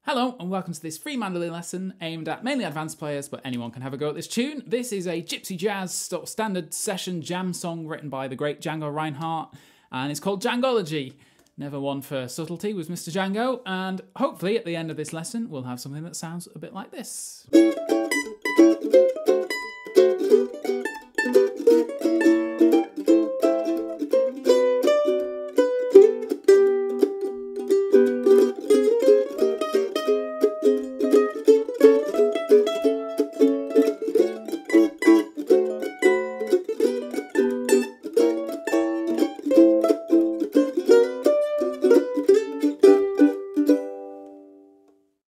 Hello and welcome to this free mandolin lesson aimed at mainly advanced players, but anyone can have a go at this tune. This is a Gypsy Jazz standard session jam song written by the great Django Reinhardt, and it's called Djangology. Never one for subtlety was Mr. Django, and hopefully at the end of this lesson we'll have something that sounds a bit like this.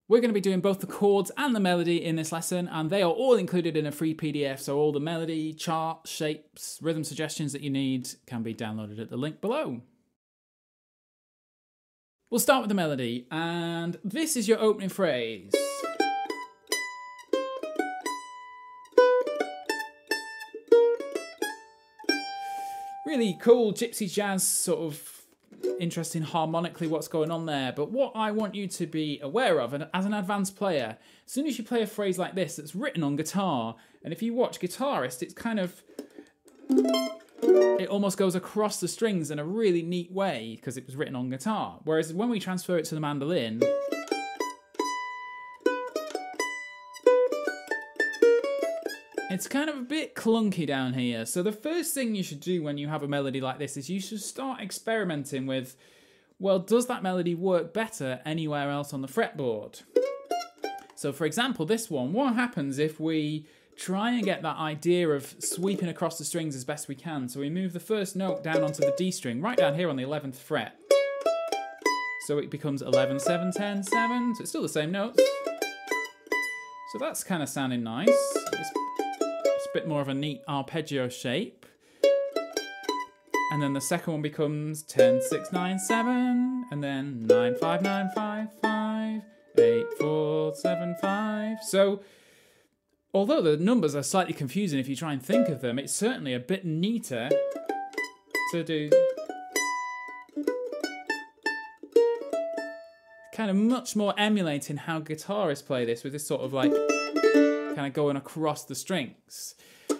We're going to be doing both the chords and the melody in this lesson, and they are all included in a free PDF, so all the melody, chart, shapes, rhythm suggestions that you need can be downloaded at the link below. We'll start with the melody, and this is your opening phrase. Really cool Gypsy Jazz sort of interesting harmonically what's going on there, but what I want you to be aware of, and as an advanced player, as soon as you play a phrase like this that's written on guitar, and if you watch guitarists, it's kind of, it almost goes across the strings in a really neat way because it was written on guitar, whereas when we transfer it to the mandolin, it's kind of a bit clunky down here. So the first thing you should do when you have a melody like this is you should start experimenting with, well, does that melody work better anywhere else on the fretboard? So for example, this one, what happens if we try and get that idea of sweeping across the strings as best we can? So we move the first note down onto the D string, right down here on the 11th fret. So it becomes 11, 7, 10, 7. So it's still the same notes. So that's kind of sounding nice. It's a bit more of a neat arpeggio shape. And then the second one becomes 10, 6, 9, 7, and then 9, 5, 9, 5, 5, 8, 4, 7, 5. So although the numbers are slightly confusing if you try and think of them, it's certainly a bit neater to do. Kind of much more emulating how guitarists play this, with this sort of like kind of going across the strings.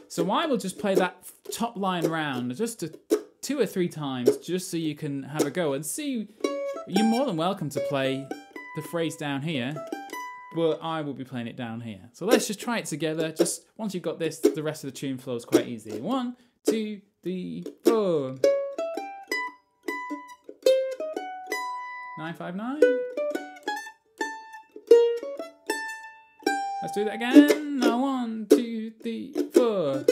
So I will just play that top line round just 2 or 3 times, just so you can have a go and see. You're more than welcome to play the phrase down here, but I will be playing it down here. So let's just try it together. Just once you've got this, the rest of the tune flows quite easy. 1, 2, 3, 4. 9, 5, 9. Let's do that again. Now 1, 2, 3, 4.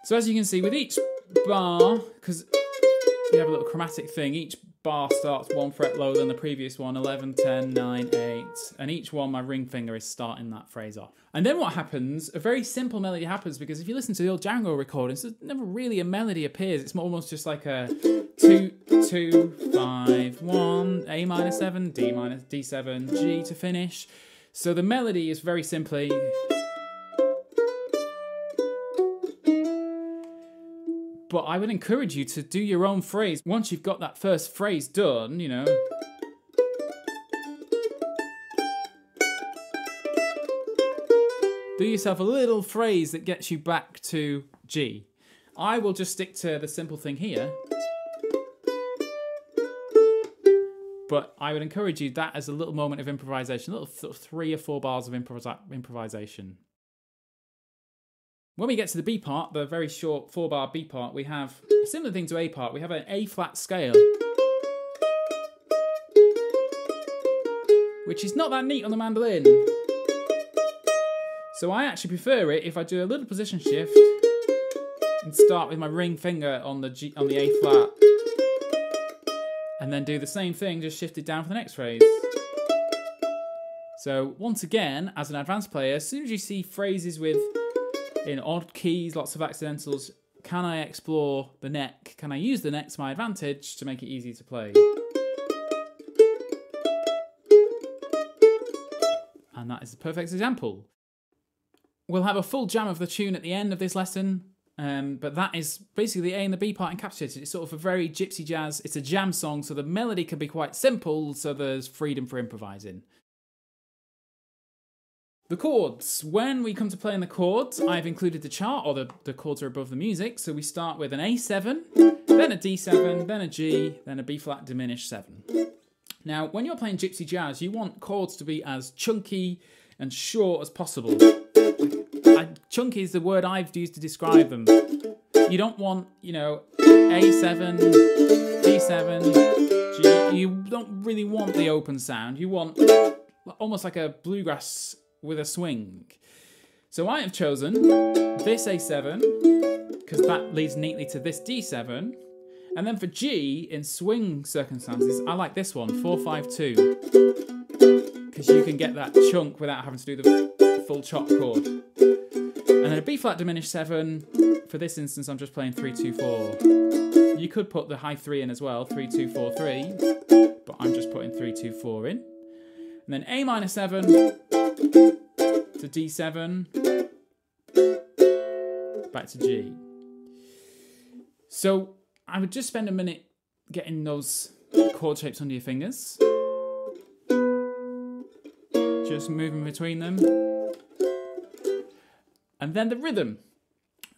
So as you can see, with each bar, because we have a little chromatic thing, each bar starts 1 fret lower than the previous one, 11, 10, 9, 8, and each one, my ring finger is starting that phrase off. And then what happens, a very simple melody happens, because if you listen to the old Django recordings, there's never really a melody appears. It's almost just like a 2, 2, 5, 1, A minor 7, D minor, D7, G to finish. So the melody is very simply, but I would encourage you to do your own phrase. Once you've got that first phrase done, you know, do yourself a little phrase that gets you back to G. I will just stick to the simple thing here, but I would encourage you that as a little moment of improvisation, a little sort of 3 or 4 bars of improvisation. When we get to the B part, the very short 4-bar B part, we have a similar thing to A part. We have an A flat scale, which is not that neat on the mandolin. So I actually prefer it if I do a little position shift and start with my ring finger on the A flat, and then do the same thing, just shift it down for the next phrase. So once again, as an advanced player, as soon as you see phrases with in odd keys, lots of accidentals, can I explore the neck? Can I use the neck to my advantage to make it easy to play? And that is the perfect example. We'll have a full jam of the tune at the end of this lesson, But that is basically the A and the B part encapsulated. It's sort of a very Gypsy Jazz. It's a jam song, so the melody can be quite simple, so there's freedom for improvising. The chords. When we come to playing the chords, I've included the chart, or the chords are above the music. So we start with an A7, then a D7, then a G, then a B flat diminished 7. Now, when you're playing Gypsy Jazz, you want chords to be as chunky and short as possible. Chunky is the word I've used to describe them. You don't want, you know, A7, D7, G. You don't really want the open sound. You want almost like a bluegrass with a swing. So I have chosen this A7 because that leads neatly to this D7. And then for G, in swing circumstances, I like this one, 4-5-2. Because you can get that chunk without having to do the full chop chord. And then a B flat diminished 7. For this instance, I'm just playing 3-2-4. You could put the high 3 in as well, 3-2-4-3. But I'm just putting 3-2-4 in. And then A minor 7 to D7. Back to G. So I would just spend a minute getting those chord shapes under your fingers. Just moving between them. And then the rhythm.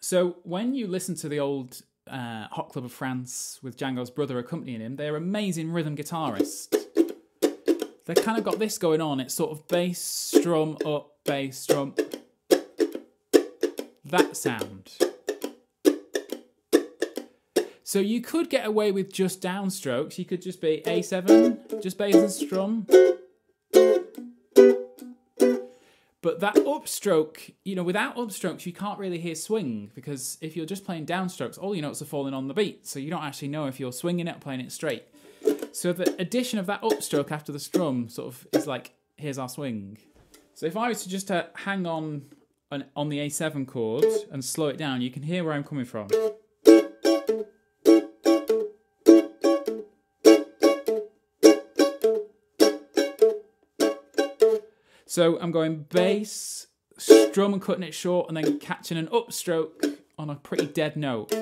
So when you listen to the old Hot Club of France with Django's brother accompanying him, they're amazing rhythm guitarists. They've kind of got this going on. It's sort of bass, strum, up, bass, strum. That sound. So you could get away with just downstrokes. You could just be A7, just bass and strum. But that upstroke, you know, without upstrokes, you can't really hear swing, because if you're just playing downstrokes, all your notes are falling on the beat. So you don't actually know if you're swinging it or playing it straight. So the addition of that upstroke after the strum sort of is like, here's our swing. So if I was to just hang on the A7 chord and slow it down, you can hear where I'm coming from. So I'm going bass, strum and cutting it short, and then catching an upstroke on a pretty dead note.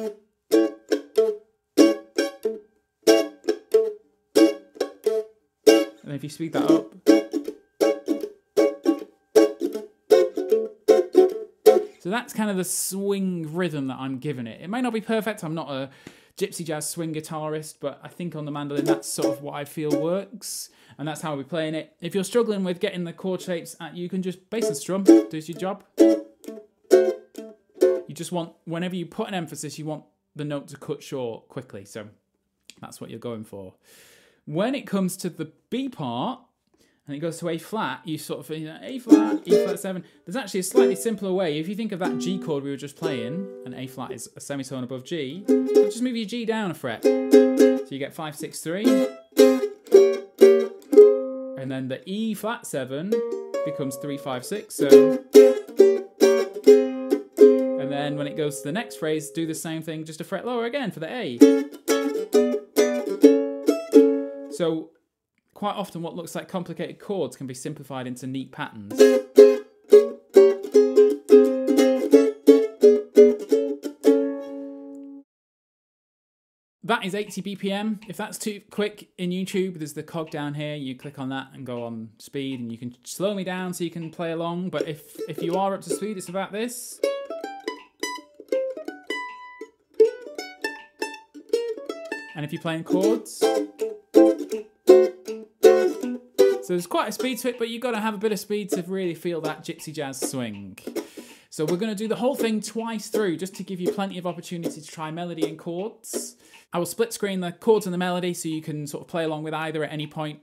And if you speed that up. So that's kind of the swing rhythm that I'm giving it. It may not be perfect. I'm not a Gypsy Jazz swing guitarist, but I think on the mandolin that's sort of what I feel works. And that's how I'll be playing it. If you're struggling with getting the chord shapes, you can just bass and strum. Does your job. You just want, whenever you put an emphasis, you want the note to cut short quickly. So that's what you're going for. When it comes to the B part, and it goes to A flat, you sort of, you know, A flat, E flat 7. There's actually a slightly simpler way. If you think of that G chord we were just playing, and A flat is a semitone above G, so just move your G down a fret. So you get 5, 6, 3. And then the E flat 7 becomes 3, 5, 6. So, and then when it goes to the next phrase, do the same thing, just a fret lower again for the A. So quite often what looks like complicated chords can be simplified into neat patterns. That is 80 BPM. If that's too quick in YouTube, there's the cog down here. You click on that and go on speed, and you can slow me down so you can play along. But if you are up to speed, it's about this. And if you're playing chords. So there's quite a speed to it, but you've got to have a bit of speed to really feel that Gypsy Jazz swing. So we're going to do the whole thing twice through, just to give you plenty of opportunity to try melody and chords. I will split screen the chords and the melody so you can sort of play along with either at any point.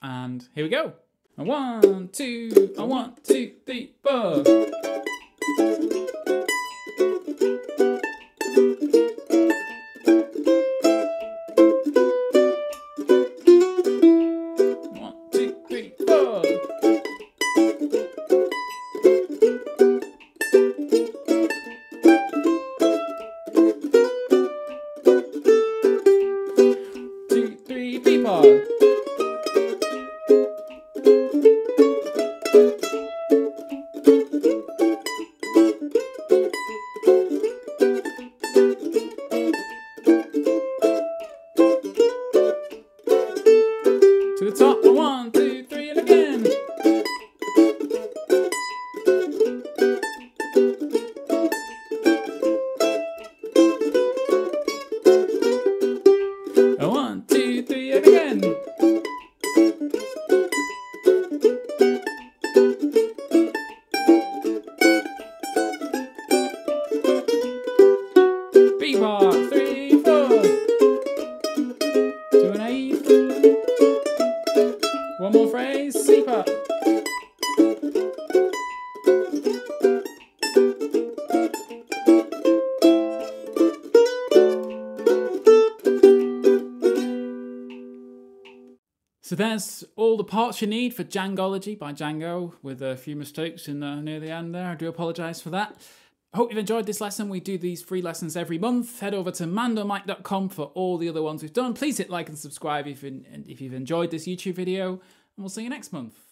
And here we go. 1, 2, 1, 2, 3, 4. So there's all the parts you need for Djangology by Django, with a few mistakes in near the end there. I do apologise for that. I hope you've enjoyed this lesson. We do these free lessons every month. Head over to mandomic.com for all the other ones we've done. Please hit like and subscribe if you've enjoyed this YouTube video, and we'll see you next month.